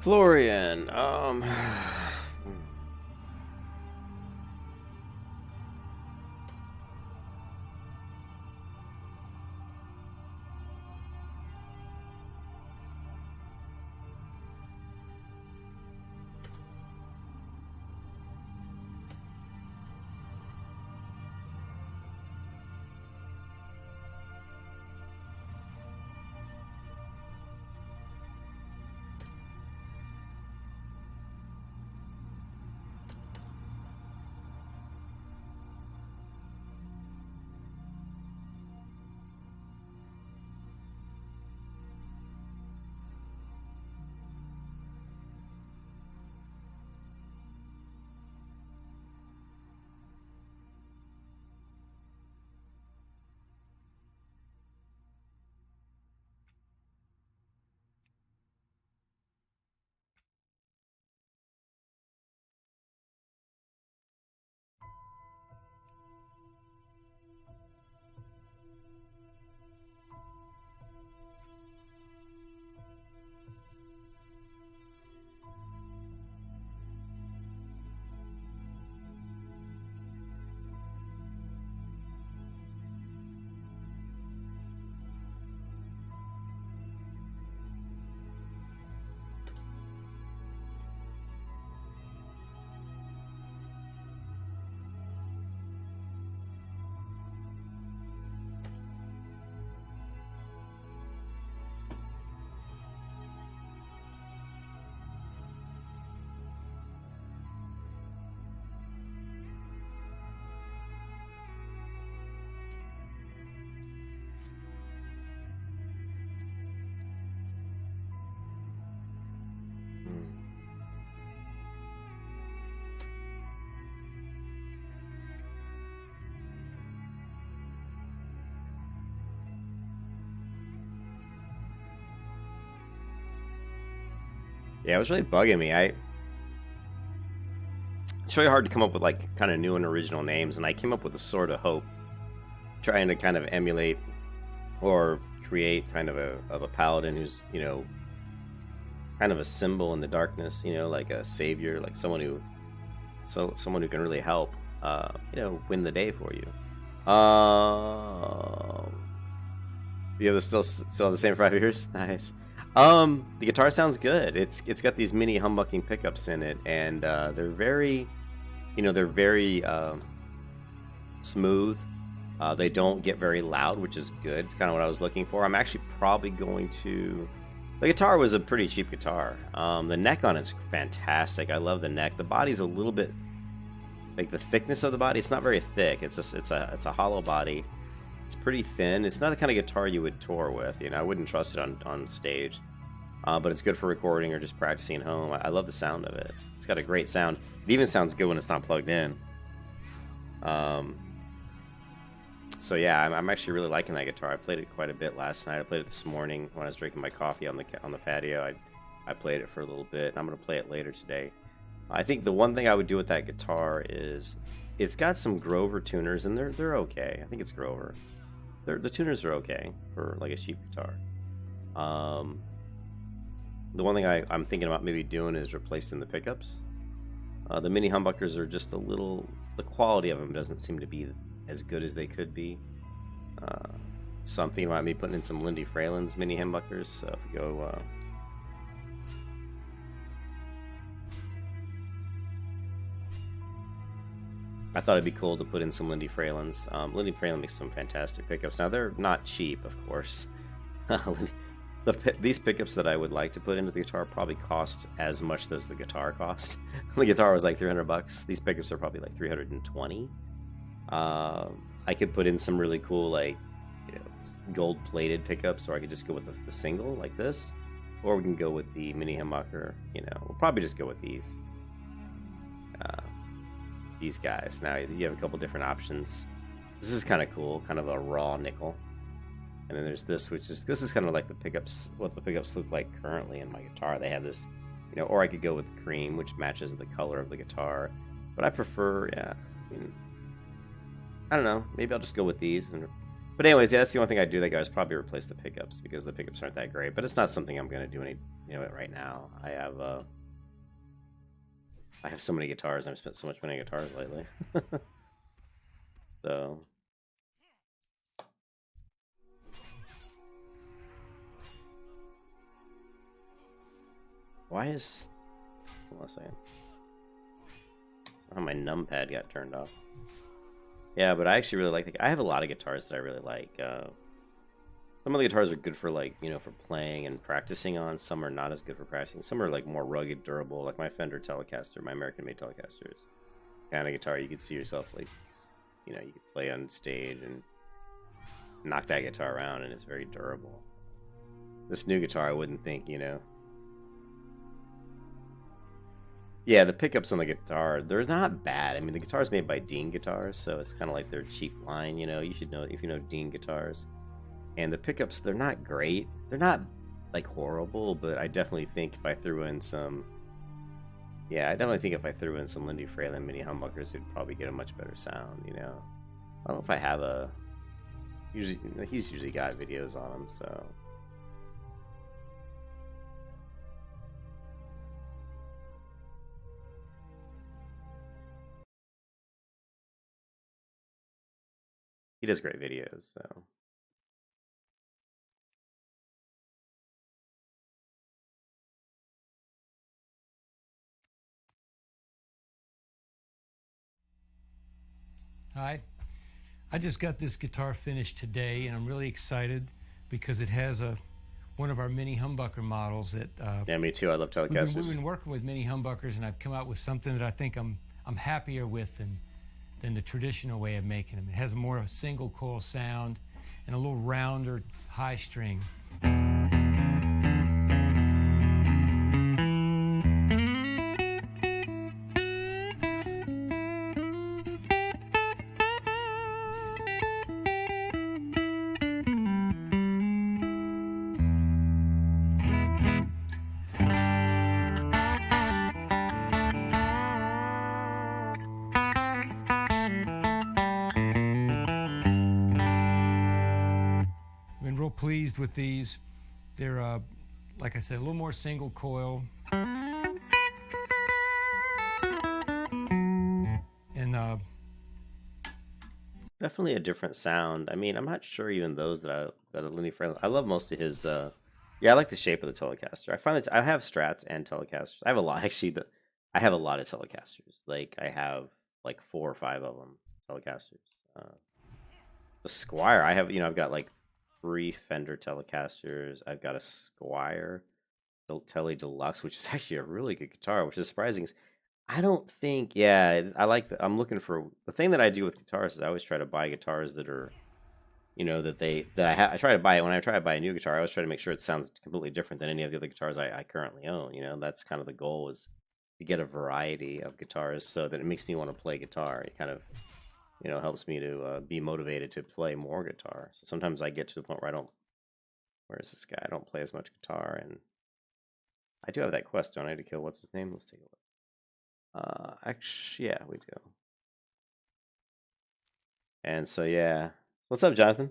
Florian, Yeah, it was really bugging me. It's really hard to come up with like kind of new and original names, and I came up with a Sword of Hope, trying to kind of emulate or create kind of a paladin who's, you know, kind of a symbol in the darkness, you know, like a savior, like someone who can really help, you know, win the day for you. Yeah, they're still the same 5 years. Nice. The guitar sounds good. It's got these mini humbucking pickups in it, and they're very, you know, they're very smooth. They don't get very loud, which is good. It's kind of what I was looking for. I'm actually probably going to. The guitar was a pretty cheap guitar. The neck on it's fantastic. I love the neck. The body's a little bit like the thickness of the body. It's not very thick. It's a hollow body. It's pretty thin. It's not the kind of guitar you would tour with. You know, I wouldn't trust it on stage. But it's good for recording or just practicing at home. I love the sound of it. It's got a great sound. It even sounds good when it's not plugged in. So yeah, I'm actually really liking that guitar. I played it quite a bit last night. I played it this morning when I was drinking my coffee on the patio. I played it for a little bit, and I'm going to play it later today. I think the one thing I would do with that guitar is it's got some Grover tuners, and they're okay. I think it's Grover. The tuners are okay for like a cheap guitar. The one thing I'm thinking about maybe doing is replacing the pickups. The mini humbuckers are just a little. The quality of them doesn't seem to be as good as they could be. So I'm thinking about me putting in some Lindy Freyland's mini humbuckers. So if we go. I thought it'd be cool to put in some Lindy Freyland's. Lindy Freyland makes some fantastic pickups. Now they're not cheap, of course. These pickups that I would like to put into the guitar probably cost as much as the guitar cost. The guitar was like $300. These pickups are probably like $320. I could put in some really cool, like, you know, gold-plated pickups, or I could just go with the single like this, or we can go with the mini humbucker. You know, we'll probably just go with these guys. Now you have a couple different options. This is kind of cool, kind of a raw nickel. And then there's this, this is kind of like the pickups, what the pickups look like currently in my guitar. They have this, you know, or I could go with cream, which matches the color of the guitar. But I prefer, yeah, I mean, I don't know, maybe I'll just go with these. But anyways, yeah, that's the only thing I'd do. That guys probably replace the pickups because the pickups aren't that great. But it's not something I'm going to do right now. I have so many guitars, and I've spent so much money on guitars lately. So. Why is... Hold on a second. Oh, my numpad got turned off. Yeah, but I actually really like... I have a lot of guitars that I really like. Some of the guitars are good for, like, you know, for playing and practicing on. Some are not as good for practicing. Some are, like, more rugged, durable. Like my Fender Telecaster, my American-made Telecaster is kind of guitar you could see yourself, like, you know, you could play on stage and knock that guitar around, and it's very durable. This new guitar, I wouldn't think, you know... Yeah, the pickups on the guitar, they're not bad. I mean, the guitar's made by Dean Guitars, so it's kind of like their cheap line, you know. You should know if you know Dean Guitars. And the pickups, they're not great. They're not, like, horrible, but I definitely think if I threw in some... Yeah, I definitely think if I threw in some Lindy Freyland mini humbuckers, it'd probably get a much better sound, you know. I don't know if I have a... He's usually got videos on them, so... He does great videos, so... Hi, I just got this guitar finished today, and I'm really excited because it has one of our mini humbucker models that. Yeah, me too. I love Telecasters. We've been working with mini humbuckers, and I've come out with something that I think I'm happier with than the traditional way of making them. It has more of a single coil sound and a little rounder high string. pleased with these. They're, like I said, a little more single coil. And definitely a different sound. I mean, I'm not sure even those that are Lenny friendly. I love most of his. Yeah, I like the shape of the Telecaster. I find that I have Strats and Telecasters. I have a lot actually. I have a lot of Telecasters. Like I have like 4 or 5 of them Telecasters. The Squire, I have. I've got like 3 Fender Telecasters. I've got a Squire Tele Deluxe, which is actually a really good guitar, which is surprising. I don't think, yeah, I like I'm looking for the thing that I do with guitars is I always try to buy guitars that are, I try to buy it when I try to buy a new guitar. I always try to make sure it sounds completely different than any of the other guitars I currently own. That's kind of the goal, is to get a variety of guitars so that it makes me want to play guitar. It kind of, helps me to be motivated to play more guitar. So sometimes I get to the point where where is this guy? I don't play as much guitar, and I do have that quest, don't I, to kill, what's his name? Let's take a look. Actually, yeah, we do. And so, yeah. What's up, Jonathan?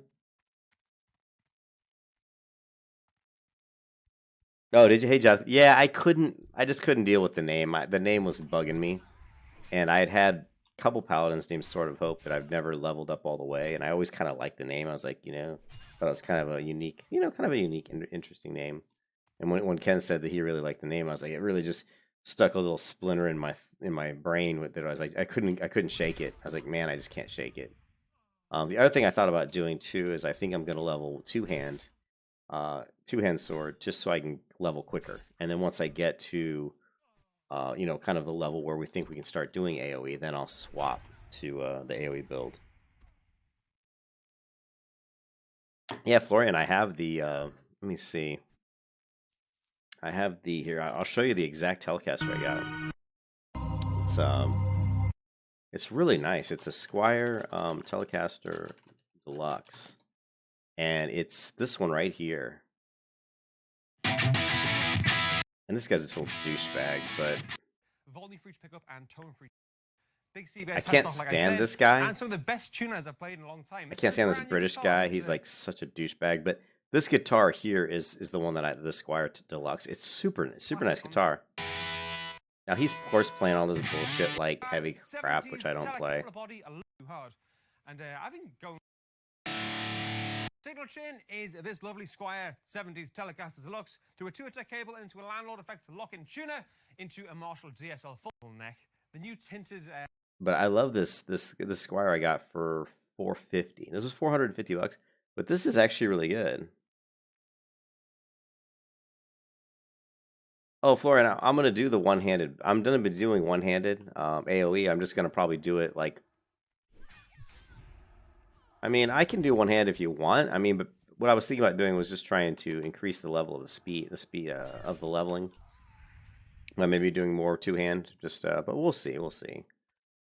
Oh, did you? Hey, Jonathan. Yeah, I just couldn't deal with the name. The name was bugging me. And I had a couple Paladins named Sword of Hope that I've never leveled up all the way. And I always kind of liked the name. I was like, thought it was kind of a unique, interesting name. And when Ken said that he really liked the name, I was like, it really just stuck a little splinter in my brain with it. I was like, I couldn't shake it. I was like, man, I just can't shake it. The other thing I thought about doing too is I think I'm going to level two-hand sword just so I can level quicker. And then once I get to, kind of the level where we think we can start doing AoE, then I'll swap to the AoE build. Yeah, Florian, I have the. Let me see. I have the here. I'll show you the exact Telecaster I got. It's really nice. It's a Squire Telecaster Deluxe, and it's this one right here. And this guy's a total douchebag, but volume for each pickup and tone for each. Big CBS I can't stand this guy. And some of the best tuners I've played in a long time. I can't stand this British guy. He's like such a douchebag, but this guitar here is the one that the Squire Deluxe. It's super nice guitar. Now he's of course playing all this bullshit like heavy crap, which I don't play. And I've been going. Signal chain is this lovely Squire 70s Telecaster Deluxe through a 2-tech cable into a landlord effect lock-in tuner into a Marshall DSL full neck. The new tinted. But I love this Squire I got for $450. This was $450, but this is actually really good. Oh, Florian, I'm going to do the one-handed. I'm going to be doing one-handed AoE. I'm just going to probably do it like... I mean, I can do one-hand if you want. I mean, but what I was thinking about doing was just trying to increase the level of the speed of the leveling. Maybe doing more two-hand, but we'll see.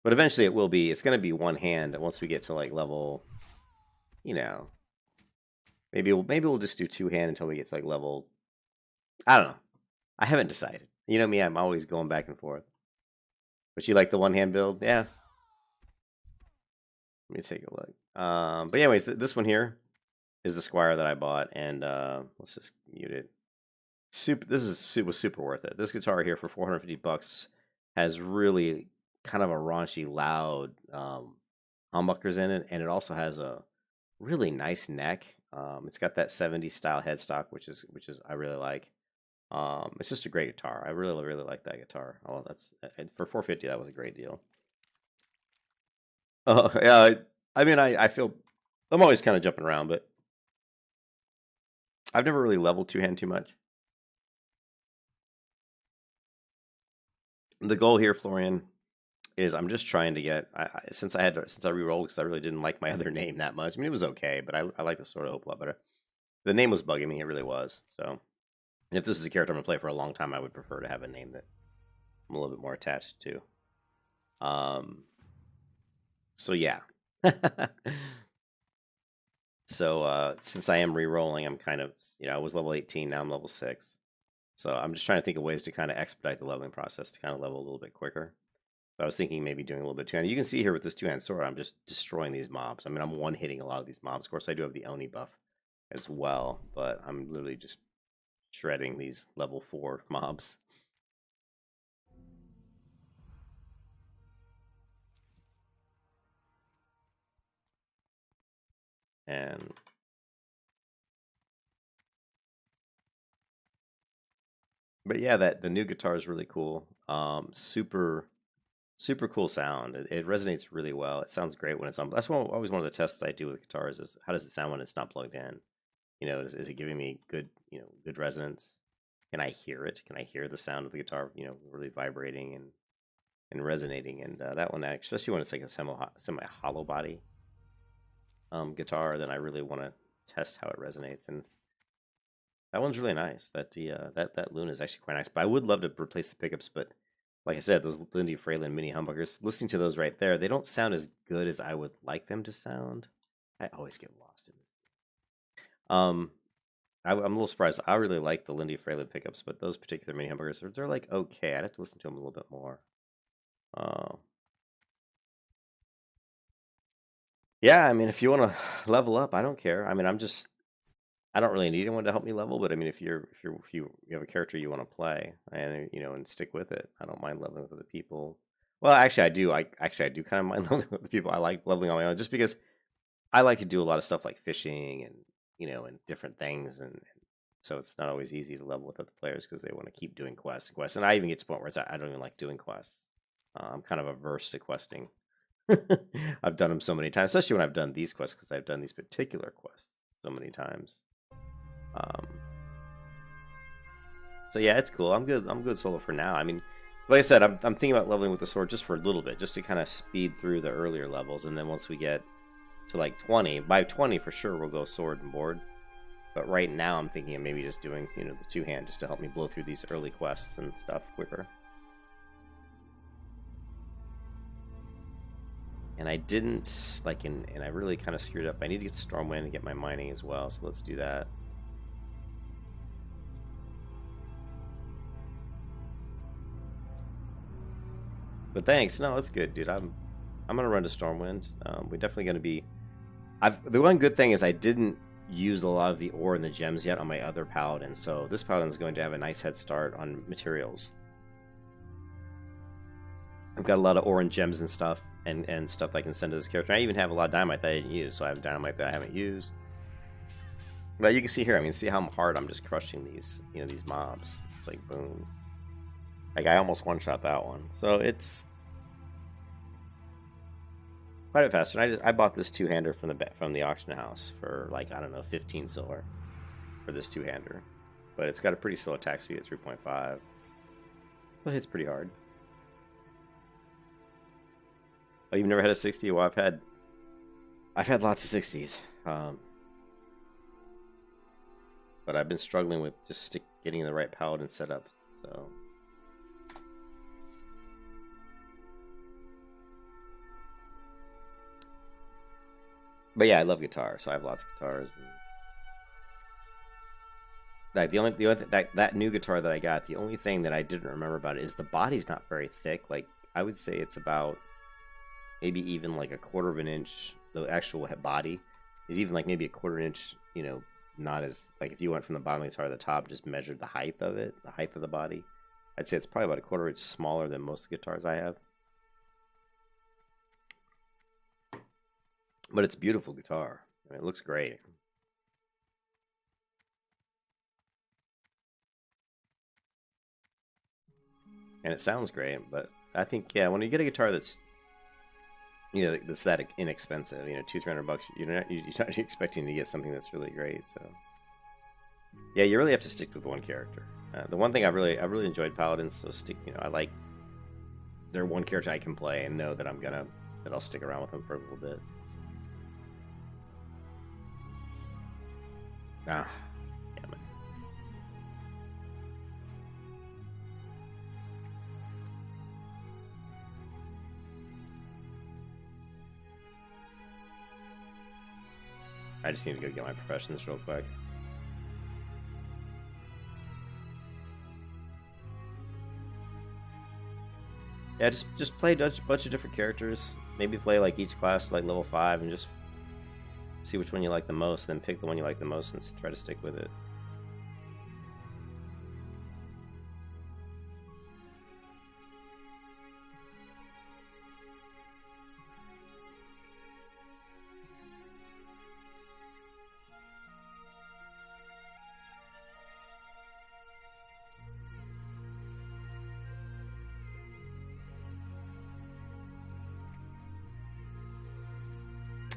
But eventually it will be, it's going to be one-hand once we get to like level, maybe we'll just do two-hand until we get to like level, I don't know. I haven't decided. You know me, I'm always going back and forth. But you like the one-hand build? Yeah. Let me take a look. But anyways, this one here is the Squire that I bought, and let's just mute it. This was super worth it. This guitar here for $450 has really kind of a raunchy, loud humbuckers in it, and it also has a really nice neck. It's got that 70s style headstock, which is I really like. It's just a great guitar. I really like that guitar. Oh, that's for $450. That was a great deal. Oh yeah, I mean, I feel I'm always kind of jumping around, but I've never really leveled two-hand too much. The goal here, Florian, is I'm just trying to get since I re-rolled because I really didn't like my other name that much. I mean, it was okay, but I like the Sword of Hope a lot better. The name was bugging me; it really was. So, and if this is a character I'm gonna play for a long time, I would prefer to have a name that I'm a little bit more attached to. So yeah. So since I am re-rolling, I'm kind of I was level 18, now I'm level 6. So I'm just trying to think of ways to kind of expedite the leveling process to kind of level a little bit quicker. So I was thinking maybe doing a little bit two-hand. You can see here with this two-hand sword, I'm just destroying these mobs. I mean, I'm one-hitting a lot of these mobs. Of course, I do have the Oni buff as well, but I'm literally just shredding these level 4 mobs. And but yeah, the new guitar is really cool. Super cool sound. It resonates really well. It sounds great when it's on. That's always one of the tests I do with guitars is how does it sound when it's not plugged in? You know, is it giving me good, good resonance? Can I hear it? Can I hear the sound of the guitar, really vibrating and resonating? And that one, especially when it's like a semi hollow body guitar, then I really want to test how it resonates. And that one's really nice. That Luna is actually quite nice. But I would love to replace the pickups, but like I said, those Lindy Fralin mini humbuckers, listening to those right there, they don't sound as good as I would like them to sound. I always get lost in this. I'm a little surprised. I really like the Lindy Fralin pickups, but those particular mini humbuckers, they're like okay. I'd have to listen to them a little bit more. Yeah, I mean, if you want to level up, I don't care. I mean, I don't really need anyone to help me level, but I mean, if you have a character you want to play and and stick with it, I don't mind leveling with other people. Well, actually, I do. I do kind of mind leveling with the people. I like leveling on my own just because I like to do a lot of stuff like fishing and and different things, and so it's not always easy to level with other players because they want to keep doing quests and quests. And I even get to the point where I don't even like doing quests. I'm kind of averse to questing. I've done them so many times, especially when I've done these quests because I've done these particular quests so many times. So yeah, it's cool. I'm good solo for now. I mean, like I said, I'm thinking about leveling with the sword just for a little bit, just to kind of speed through the earlier levels, and then once we get to like 20, by 20 for sure we'll go sword and board. But right now I'm thinking of maybe just doing the two-hand just to help me blow through these early quests and stuff quicker. And I didn't and I really kind of screwed up. I need to get Stormwind and get my mining as well, so let's do that. But thanks. No, that's good, dude. I'm gonna run to Stormwind. We're definitely gonna be. The one good thing is I didn't use a lot of the ore and the gems yet on my other Paladin, so this Paladin is going to have a nice head start on materials. I've got a lot of ore and gems and stuff, and stuff that I can send to this character. I even have a lot of dynamite that I didn't use, so I have dynamite that I haven't used. But you can see here, I mean, see how hard I'm just crushing these, these mobs. It's like boom. Like I almost one-shot that one, so it's quite a bit faster. And I bought this two-hander from the auction house for like I don't know 15 silver for this two-hander, but it's got a pretty slow attack speed at 3.5. It hits pretty hard. Oh, you've never had a 60? Well, I've had lots of 60s, but I've been struggling with just getting the right Paladin set up. So. But yeah, I love guitar, so I have lots of guitars. And like the only that new guitar that I got, the only thing that I didn't remember about it is the body's not very thick. Like I would say it's about maybe even like a quarter of an inch. The actual body is even like maybe a quarter inch. Not as like if you went from the bottom of the guitar to the top, just measured the height of it, the height of the body. I'd say it's probably about a quarter inch smaller than most guitars I have. But it's a beautiful guitar. I mean, it looks great. And it sounds great, but I think, yeah, when you get a guitar that's, that's that inexpensive, $200-300, you're not expecting to get something that's really great, so. Yeah, you really have to stick with one character. The one thing I've really enjoyed Paladins, so I like, they're one character I can play and know that I'll stick around with them for a little bit. Ah, damn it. I just need to go get my professions real quick. Yeah, just play a bunch of different characters. Maybe play like each class like level 5 and just See which one you like the most, then pick the one you like the most and try to stick with it.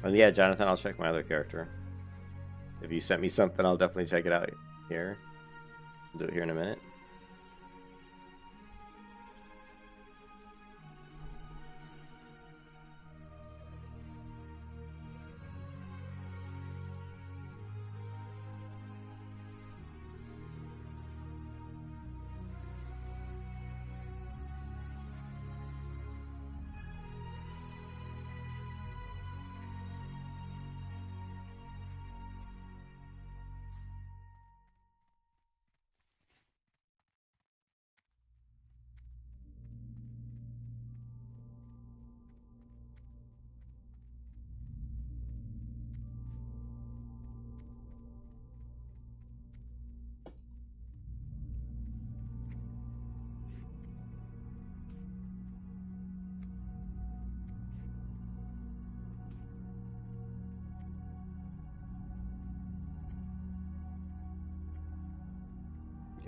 And yeah, Jonathan, I'll check my other character. If you sent me something, I'll definitely check it out here. I'll do it here in a minute.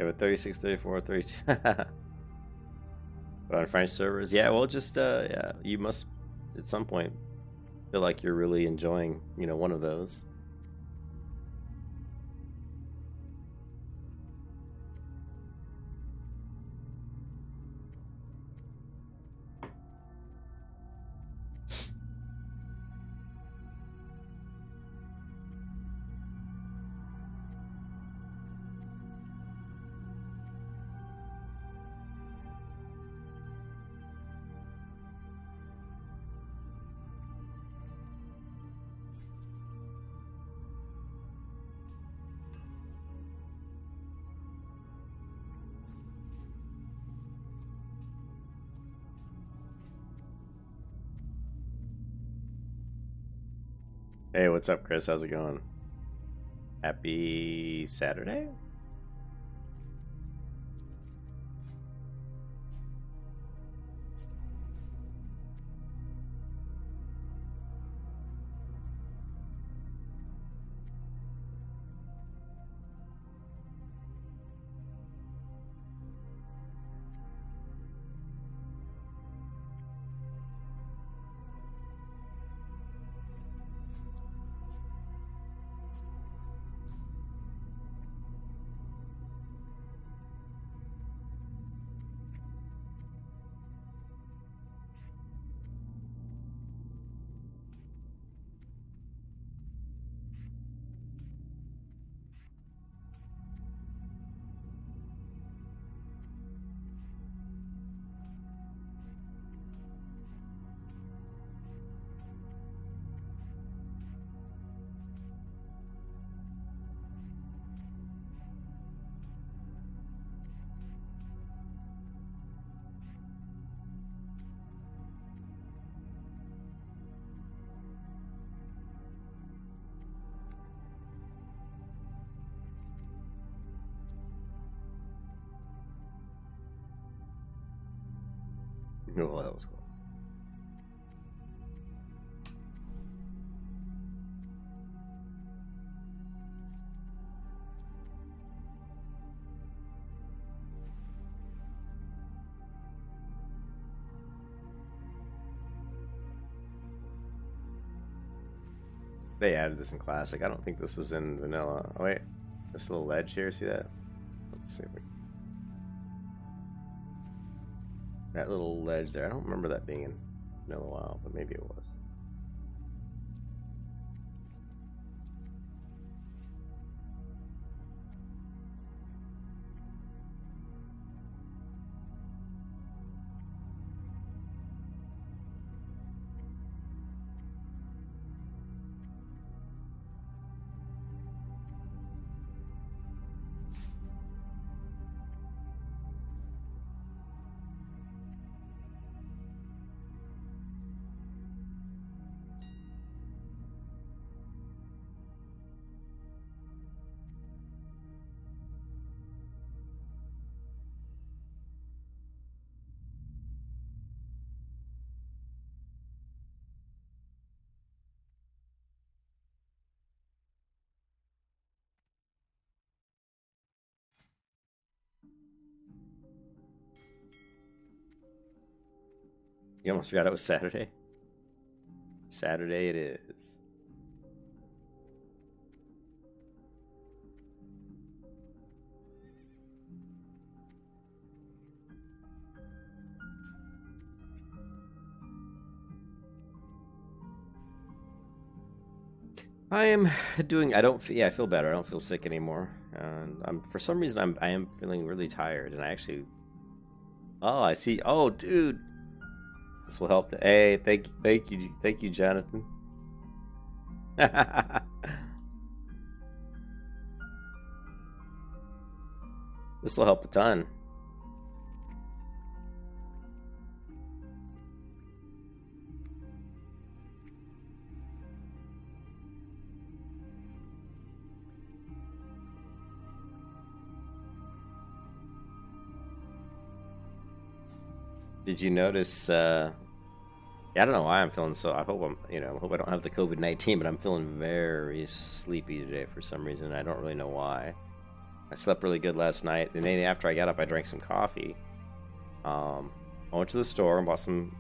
Okay, but 36, 34, 32. But on French servers, yeah, well, just, yeah, you must, at some point, feel like you're really enjoying, you know, one of those. Hey, what's up, Chris? How's it going? Happy Saturday? Oh, that was close. They added this in Classic. I don't think this was in Vanilla. Oh, wait. This little ledge here, see that? Let's see if we... That little ledge there. I don't remember that being in Vanilla WoW, but maybe it was. You almost forgot it was Saturday. Saturday it is. I am doing. I don't. Yeah, I feel better. I don't feel sick anymore. And I'm for some reason I am feeling really tired. And I actually. Oh, I see. Oh, dude, this will help. Hey, thank you, Jonathan. This will help a ton. Did you notice? Yeah, I don't know why I'm feeling so. I hope I hope I don't have the COVID-19, but I'm feeling very sleepy today for some reason. I don't really know why. I slept really good last night, and then after I got up, I drank some coffee. I went to the store and bought some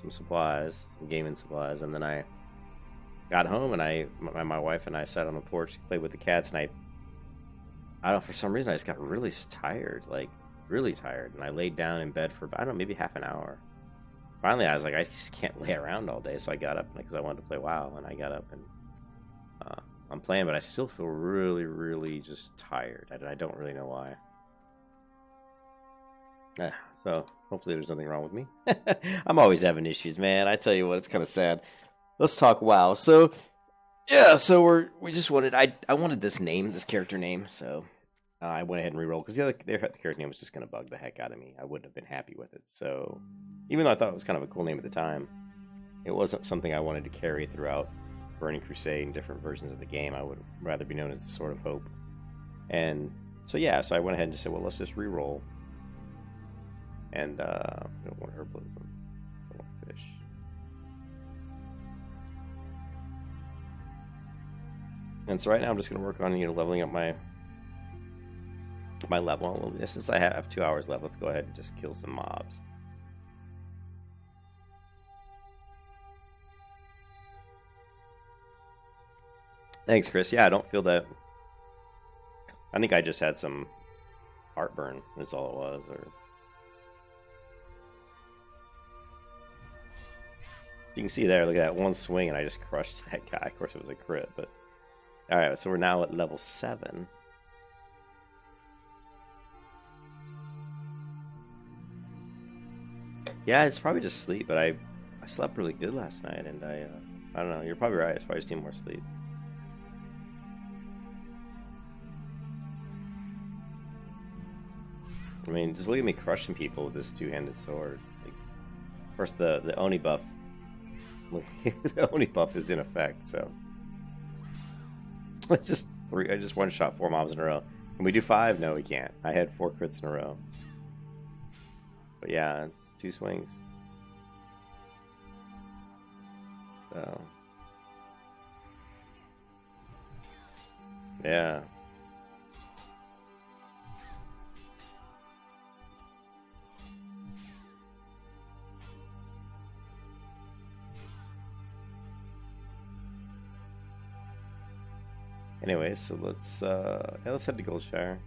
supplies, some gaming supplies, and then I got home and my wife and I sat on the porch, played with the cats, and I don't know, for some reason I just got really tired, like really tired, and I laid down in bed for I don't know, maybe half an hour. Finally, I was like, I just can't lay around all day, so I got up because I wanted to play WoW, and I got up and I'm playing, but I still feel really, really just tired. I don't really know why. So hopefully there's nothing wrong with me. I'm always having issues, man. I tell you what, it's kind of sad. Let's talk WoW. So yeah, so we just wanted I wanted this name, this character name, so I went ahead and rerolled because the character name was just gonna bug the heck out of me. I wouldn't have been happy with it. So even though I thought it was kind of a cool name at the time, it wasn't something I wanted to carry throughout Burning Crusade and different versions of the game. I would rather be known as the Sword of Hope. And so yeah, so I went ahead and just said, well, let's just reroll. And I don't want herbalism. I want fish. And so right now I'm just going to work on leveling up my level a little bit. Since I have 2 hours left, let's go ahead and just kill some mobs. Thanks, Chris. Yeah, I don't feel that. I think I just had some heartburn. That's all it was. Or you can see there. Look at that one swing, and I just crushed that guy. Of course, it was a crit. But all right, so we're now at level 7. Yeah, it's probably just sleep. But I slept really good last night, and I don't know. You're probably right. I probably just need more sleep. I mean, just look at me crushing people with this two-handed sword. Like, of course, the Oni buff, the Oni buff is in effect. So I just one-shot 4 mobs in a row. Can we do 5? No, we can't. I had 4 crits in a row. But yeah, it's 2 swings. So yeah. Anyways, so let's head to Goldshire.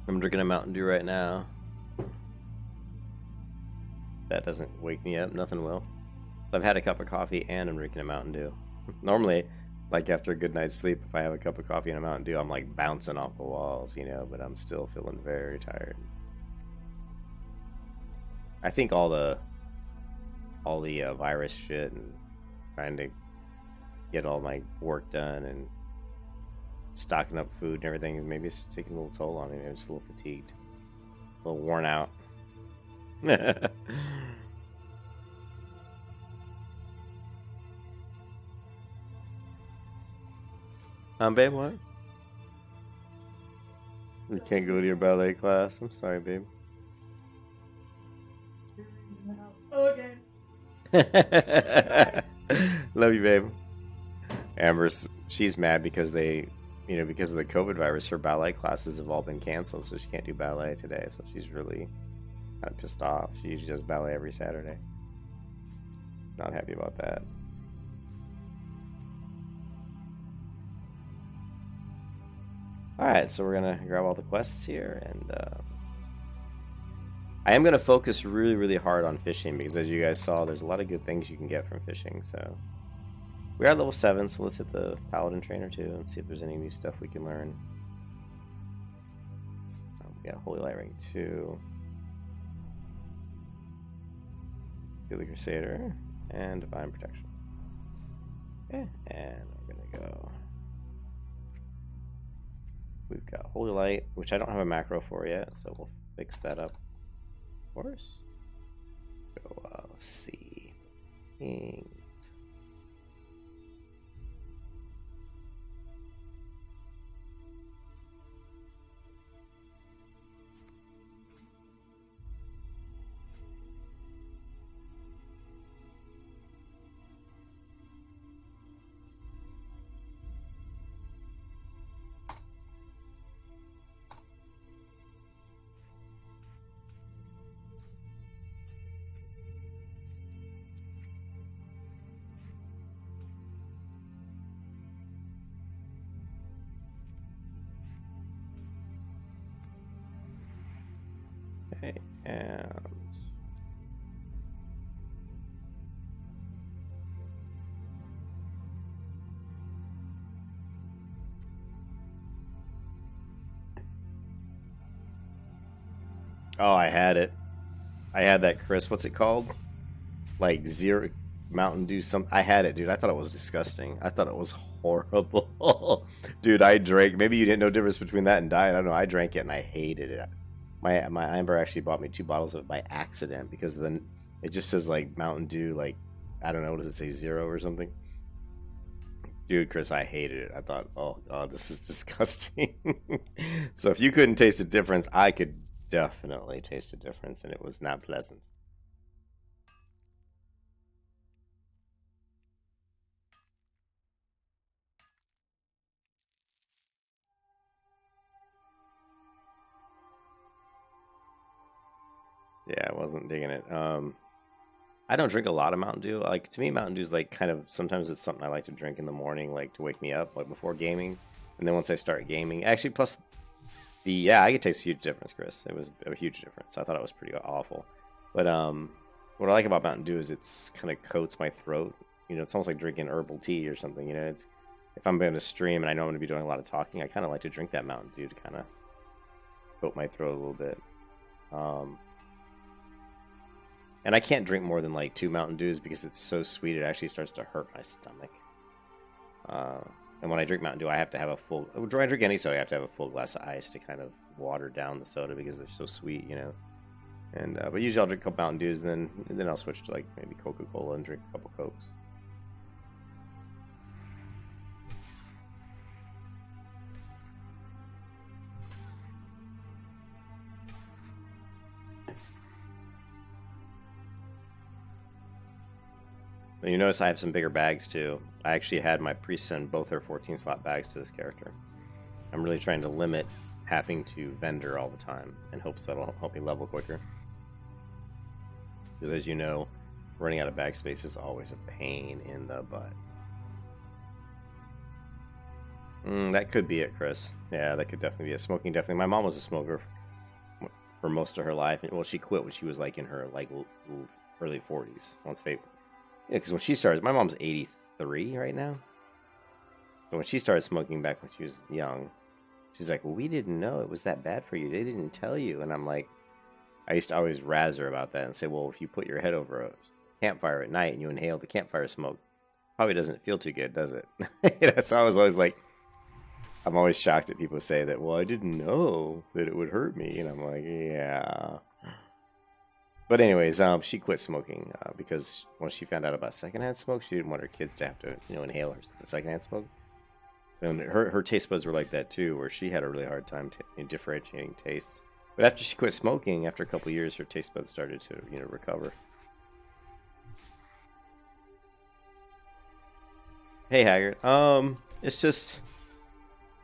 I'm drinking a Mountain Dew right now. That doesn't wake me up. Nothing will. I've had a cup of coffee and I'm drinking a Mountain Dew. Normally, like after a good night's sleep, if I have a cup of coffee and a Mountain Dew, I'm like bouncing off the walls, but I'm still feeling very tired. I think all the all the virus shit and trying to get all my work done and stocking up food and everything. Maybe it's taking a little toll on me. I'm just a little fatigued, a little worn out. Babe, what? You can't go to your ballet class. I'm sorry, babe. Okay. Love you, babe. Amber's, she's mad because because of the COVID virus, her ballet classes have all been canceled, so she can't do ballet today. So she's really kind of pissed off. She usually does ballet every Saturday. Not happy about that. Alright, so we're gonna grab all the quests here, and I am gonna focus really, really hard on fishing because, as you guys saw, there's a lot of good things you can get from fishing. So we are level 7, so let's hit the Paladin trainer too and see if there's any new stuff we can learn. We got Holy Light rank 2, Holy Crusader, and Divine Protection. Okay, and we're gonna go. We've got Holy Light, which I don't have a macro for yet, so we'll fix that up. Of course. Go, let's see. Kings. Okay, and oh, I had it. I had that, Chris. What's it called? Like Zero Mountain Dew something. I had it, dude. I thought it was disgusting. I thought it was horrible. Dude, I drank. Maybe you didn't know the difference between that and diet. I don't know. I drank it and I hated it. My Amber actually bought me 2 bottles of it by accident because then it just says like Mountain Dew, like I don't know, does it say 0 or something? Dude, Chris, I hated it. I thought, oh god, this is disgusting. So if you couldn't taste the difference, I could definitely taste the difference, and it was not pleasant. Yeah, I wasn't digging it. I don't drink a lot of Mountain Dew. Like, to me, Mountain Dew is like kind of, sometimes it's something I like to drink in the morning, like to wake me up, like before gaming. And then once I start gaming, actually, plus yeah, I could taste a huge difference, Chris. It was a huge difference. I thought it was pretty awful. But what I like about Mountain Dew is it's kind of coats my throat. You know, it's almost like drinking herbal tea or something. You know, it's if I'm going to stream and I know I'm going to be doing a lot of talking, I kind of like to drink that Mountain Dew to kind of coat my throat a little bit. And I can't drink more than like 2 Mountain Dews because it's so sweet it actually starts to hurt my stomach. And when I drink Mountain Dew, I have to have a full... When I drink any soda, I have to have a full glass of ice to kind of water down the soda because they're so sweet, you know. And but usually I'll drink a couple Mountain Dews and then I'll switch to like maybe Coca-Cola and drink a couple Cokes. You notice I have some bigger bags too. I actually had my priest send both their 14-slot bags to this character. I'm really trying to limit having to vendor all the time in hopes that'll help me level quicker. Because as you know, running out of bag space is always a pain in the butt. That could be it, Chris. Yeah, that could definitely be it. Smoking definitely. My mom was a smoker for most of her life. Well, she quit when she was like in her like early 40s. Once they... Yeah, because when she started, my mom's 83 right now. But when she started smoking back when she was young, she's like, well, we didn't know it was that bad for you. They didn't tell you. And I'm like, I used to always razz her about that and say, well, if you put your head over campfire at night and you inhale the campfire smoke, probably doesn't feel too good, does it? So I was always like, I'm always shocked that people say that, well, I didn't know that it would hurt me. And I'm like, yeah. But anyways, she quit smoking because when she found out about secondhand smoke, she didn't want her kids to have to, inhale the secondhand smoke. And her taste buds were like that too, where she had a really hard time differentiating tastes. But after she quit smoking, after a couple years, her taste buds started to, recover. Hey, Haggard. It's just,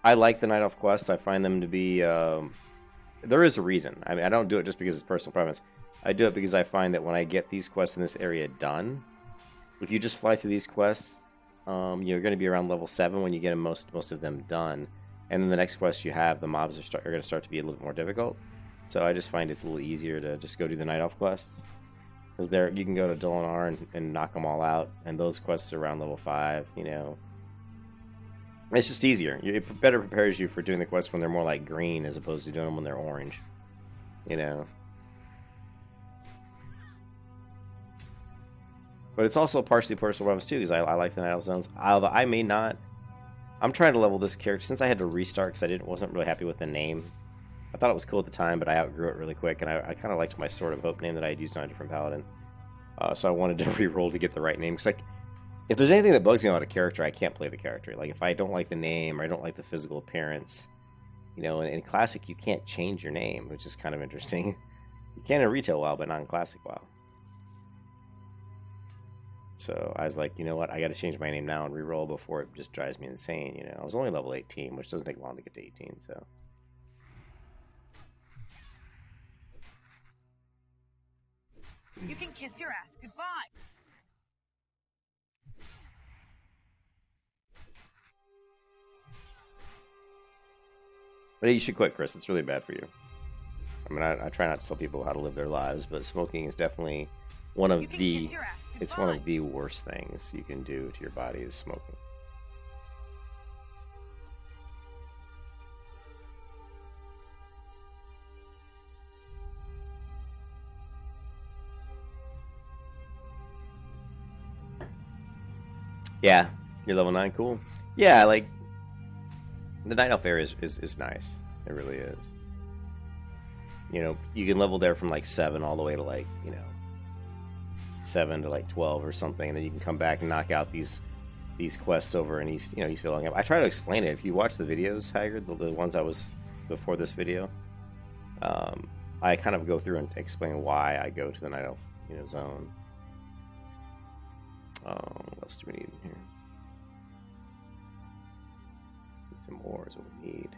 I like the Night Elf quests. I find them to be, there is a reason. I mean, I don't do it just because it's personal preference. I do it because I find that when I get these quests in this area done, if you just fly through these quests, you're going to be around level 7 when you get most of them done. And then the next quest you have, the mobs are going to start to be a little bit more difficult. So I just find it's a little easier to just go do the Night Elf quests. Because there, you can go to Dolinar and knock them all out. And those quests are around level 5, It's just easier. It better prepares you for doing the quests when they're more like green as opposed to doing them when they're orange. But it's also partially personal preference too, because I like the Night Elf zones. Although I may not. I'm trying to level this character since I had to restart because I wasn't really happy with the name. I thought it was cool at the time, but I outgrew it really quick, and I kind of liked my Sword of Hope name that I had used on a different Paladin. So I wanted to re-roll to get the right name. Because if there's anything that bugs me about a character, I can't play the character. Like if I don't like the name or I don't like the physical appearance, in Classic you can't change your name, which is kind of interesting. You can in Retail WoW, but not in Classic WoW. So I was like, you know what, I got to change my name now and re-roll before it just drives me insane. I was only level 18, which doesn't take long to get to 18, so. You can kiss your ass goodbye. But you should quit, Chris. It's really bad for you. I mean, I try not to tell people how to live their lives, but smoking is definitely one of the worst things you can do to your body is smoking. Yeah, you're level 9, cool. Yeah, like the Night Elf area is nice. It really is. You can level there from like 7 all the way to like, 7 to like 12 or something, and then you can come back and knock out these quests over in East Villanelle. I try to explain it. If you watch the videos, Haggard, the ones I was before this video, I kind of go through and explain why I go to the Night Elf, zone. What else do we need in here? Need some more is what we need.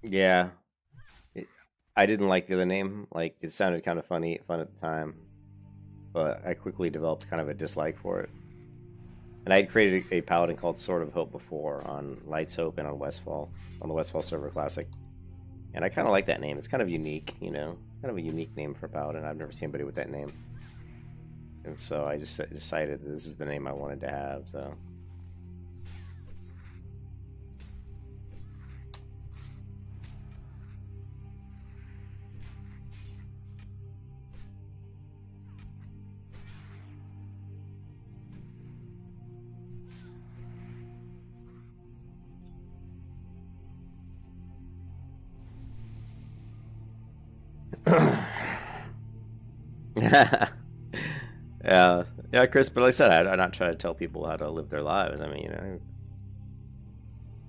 Yeah, I didn't like the other name. Like, it sounded kind of fun at the time, but I quickly developed kind of a dislike for it. And I had created a Paladin called Sword of Hope before on Light's Hope and on Westfall, on the Westfall server Classic. And I kind of like that name. It's kind of unique, kind of a unique name for Paladin. I've never seen anybody with that name. And so I just decided that this is the name I wanted to have, so... yeah, Chris. But like I said, I'm not trying to tell people how to live their lives. I mean,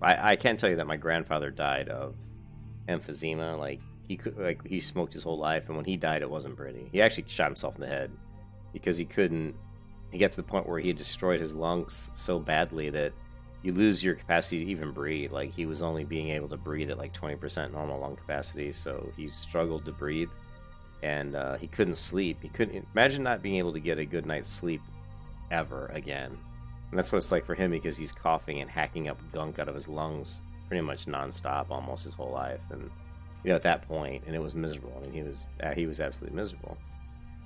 I can't tell you that my grandfather died of emphysema. Like he smoked his whole life, and when he died, it wasn't pretty. He actually shot himself in the head because he couldn't. He gets to the point where he had destroyed his lungs so badly that you lose your capacity to even breathe. Like, he was only being able to breathe at like 20% normal lung capacity, so he struggled to breathe. And he couldn't sleep. He couldn't imagine not being able to get a good night's sleep ever again. And that's what it's like for him because he's coughing and hacking up gunk out of his lungs pretty much nonstop almost his whole life. And you know, at that point, and it was miserable. I mean, he was absolutely miserable.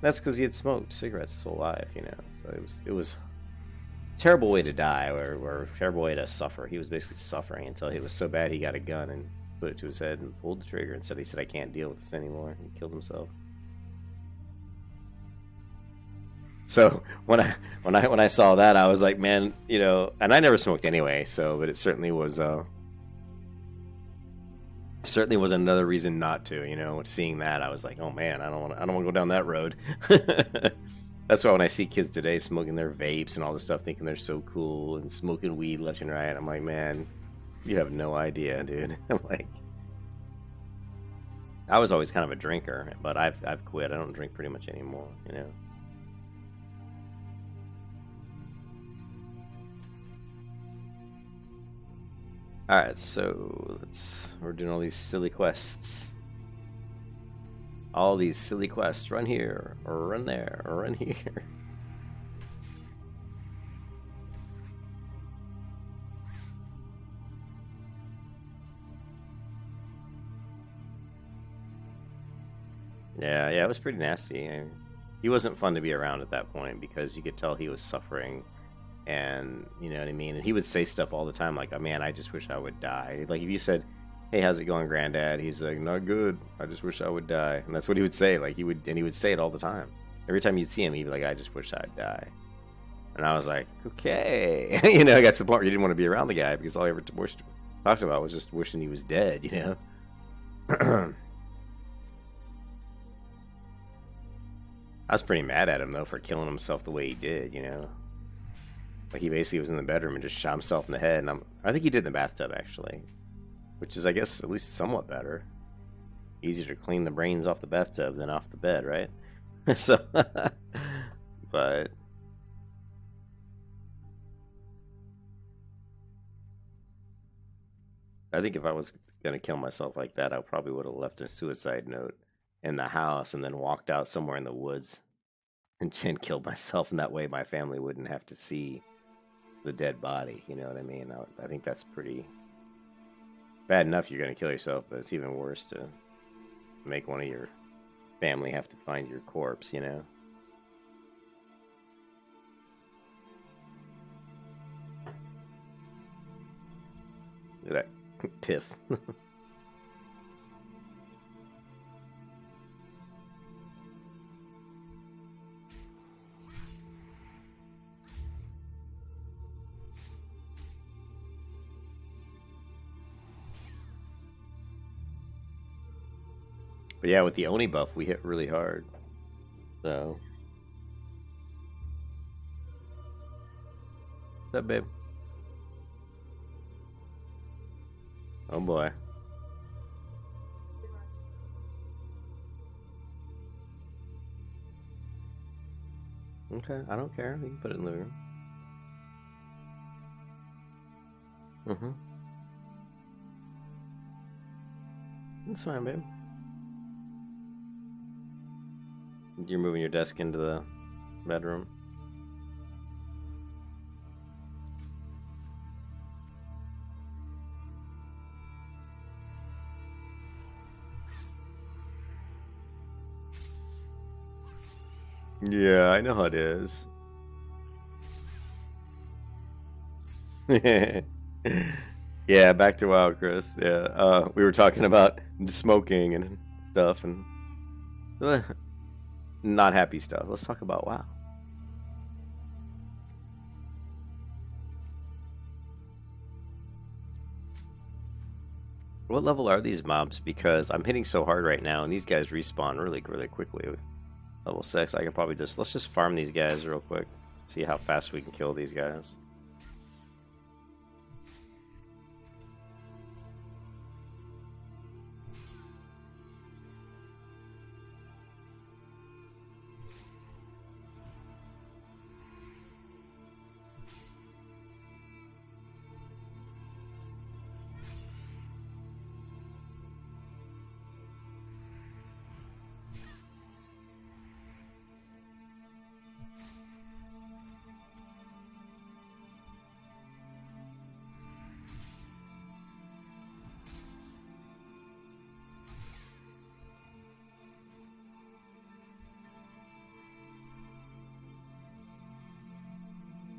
That's because he had smoked cigarettes his whole life, you know. So it was a terrible way to die, or a terrible way to suffer. He was basically suffering until it was so bad he got a gun and put it to his head and pulled the trigger and said, I can't deal with this anymore. And killed himself. So when I saw that, I was like, man, you know, and I never smoked anyway. So, but it certainly was another reason not to. You know, seeing that, I was like, oh man, I don't want to go down that road. That's why when I see kids today smoking their vapes and all this stuff, thinking they're so cool and smoking weed left and right, I'm like, man, you have no idea, dude. I'm like, I was always kind of a drinker, but I've quit. I don't drink pretty much anymore. You know. Alright, so we're doing all these silly quests. All these silly quests. Run here, or run there, or run here. Yeah, it was pretty nasty. I mean, he wasn't fun to be around at that point because you could tell he was suffering. And you know what I mean? And he would say stuff all the time like, oh man, I just wish I would die. Like if you said, hey, how's it going, granddad? He's like, not good. I just wish I would die. And that's what he would say. Like he would say it all the time. Every time you'd see him, he'd be like, I just wish I'd die. And I was like, okay. You know, I got to the point where you didn't want to be around the guy because all he ever talked about was just wishing he was dead, you know? I was pretty mad at him though for killing himself the way he did, you know? Like he basically was in the bedroom and just shot himself in the head, and I think he did in the bathtub actually, which is I guess at least somewhat better. Easier to clean the brains off the bathtub than off the bed, right? So, but I think if I was gonna kill myself like that, I probably would have left a suicide note in the house and then walked out somewhere in the woods and killed myself, and that way my family wouldn't have to see the dead body, you know what I mean? I think that's pretty bad enough you're going to kill yourself, but it's even worse to make one of your family have to find your corpse, you know? Look at that piff. But yeah, with the Oni buff, we hit really hard. So. What's up, babe? Oh boy. Okay, I don't care. You can put it in the living room. Mm-hmm. That's fine, babe. You're moving your desk into the bedroom. Yeah, I know how it is. Yeah, back to WoW, Chris. Yeah, we were talking about smoking and stuff and not happy stuff. Let's talk about WoW. What level are these mobs? Because I'm hitting so hard right now, and these guys respawn really, really quickly. Level 6, I can probably let's just farm these guys real quick. See how fast we can kill these guys.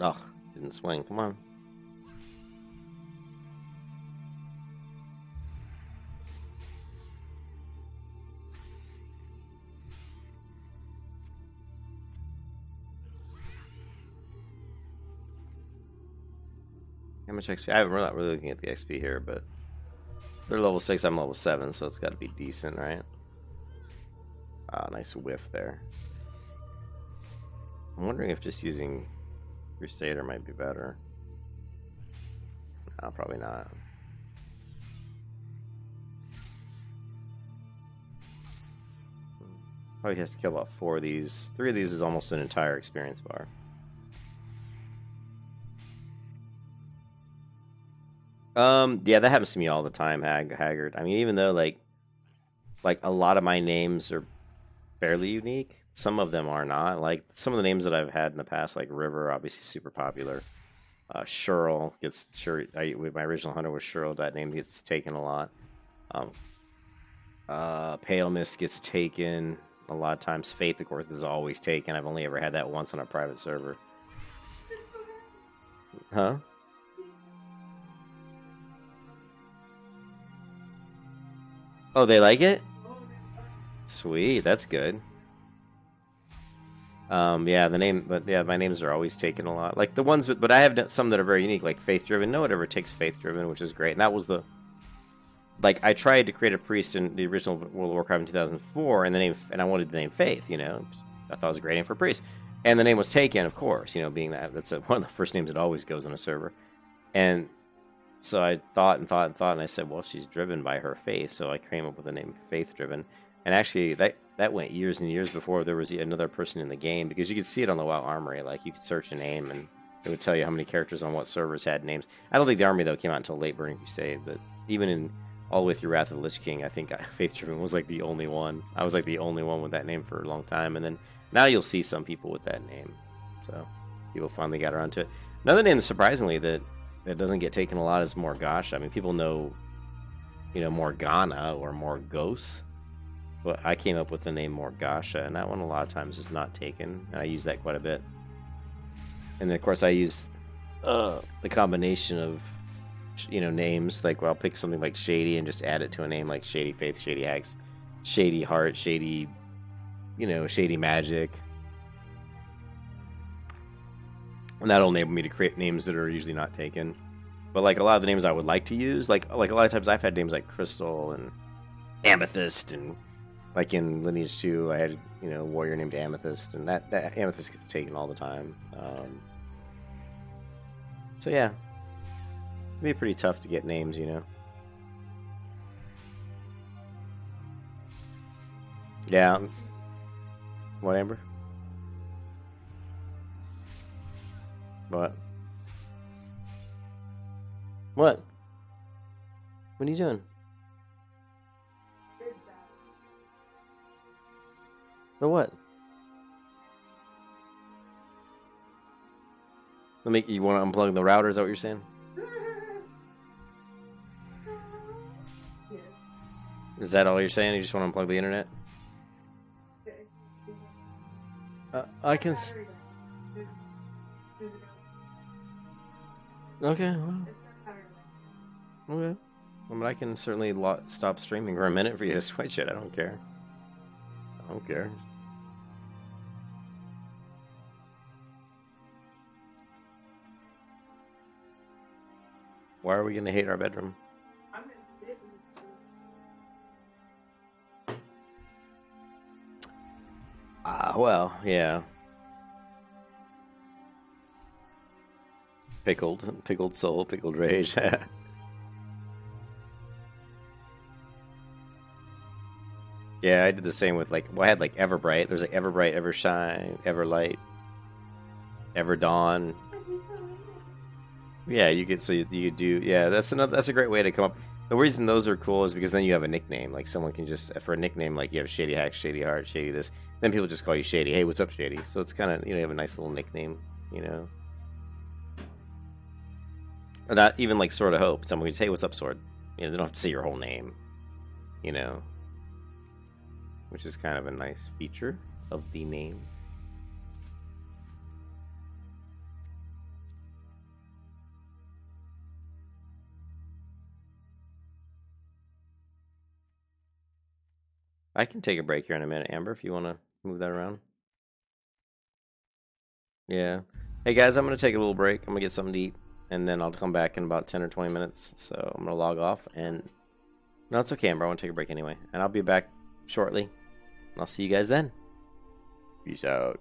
Oh, didn't swing. Come on. How much XP? We're not really looking at the XP here, but they're level 6, I'm level 7, so it's got to be decent, right? Ah, nice whiff there. I'm wondering if just using Crusader might be better. No, probably not. Probably has to kill about 4 of these. 3 of these is almost an entire experience bar. Yeah, that happens to me all the time, Haggard. I mean, even though like a lot of my names are fairly unique, some of them are not. Like some of the names that I've had in the past, like River, obviously super popular. Shirl gets my original hunter was Shirl. That name gets taken a lot. Pale Mist gets taken a lot of times. Faith, of course, is always taken. I've only ever had that once on a private server. Huh? Oh, they like it? Sweet, that's good. Yeah, my names are always taken a lot. Like the ones, but I have some that are very unique, like Faith Driven. No one ever takes Faith Driven, which is great. And that was like I tried to create a priest in the original World of Warcraft in 2004, and I wanted the name Faith. You know, I thought it was a great name for a priest, and the name was taken, of course. You know, being that's one of the first names that always goes on a server, and so I thought, and I said, well, she's driven by her faith, so I came up with the name Faith Driven. And actually, that went years and years before there was another person in the game, because you could see it on the WoW Armory. Like, you could search a name, and it would tell you how many characters on what servers had names. I don't think the Army, though, came out until late Burning Crusade, but even in all the way through Wrath of the Lich King, I think Faith Driven was, like, the only one. I was, like, the only one with that name for a long time, and then now you'll see some people with that name. So, people finally got around to it. Another name, surprisingly, that doesn't get taken a lot is Morgasha. I mean, people know, Morgana or Morgos, but I came up with the name Morgasha, and that one a lot of times is not taken. And I use that quite a bit. And then, of course, I use the combination of, names. Like, I'll pick something like Shady and just add it to a name like Shady Faith, Shady Hags, Shady Heart, Shady, Shady Magic. And that'll enable me to create names that are usually not taken. But like a lot of the names I would like to use, like a lot of times I've had names like Crystal and Amethyst, and like in Lineage 2 I had a warrior named Amethyst, and that Amethyst gets taken all the time. So yeah, it'd be pretty tough to get names, Yeah. What, Amber? What? What? What are you doing? For what? You want to unplug the router? Is that what you're saying? Is that all you're saying? You just want to unplug the internet? I can. Okay. Well. Okay. I mean, I can certainly stop streaming for a minute for you to switch it. I don't care. I don't care. Why are we going to hate our bedroom? Well, yeah. Pickled soul, pickled rage. Yeah, I did the same with I had Everbright. There's Everbright, Evershine, Everlight, Everdawn. Yeah, you could do. Yeah, that's a great way to come up. The reason those are cool is because then you have a nickname. Like someone can just for a nickname, like you have Shady Hack, Shady Heart, Shady this. Then people just call you Shady. Hey, what's up, Shady? So it's kind of you have a nice little nickname. Or not even Sword of Hope. Someone can say, "Hey, what's up, Sword?" They don't have to say your whole name. Which is kind of a nice feature of the name. I can take a break here in a minute, Amber, if you want to move that around. Yeah. Hey, guys, I'm going to take a little break. I'm going to get something to eat, and then I'll come back in about 10 or 20 minutes. So I'm going to log off, and no, it's okay, Amber. I want to take a break anyway, and I'll be back shortly, and I'll see you guys then. Peace out.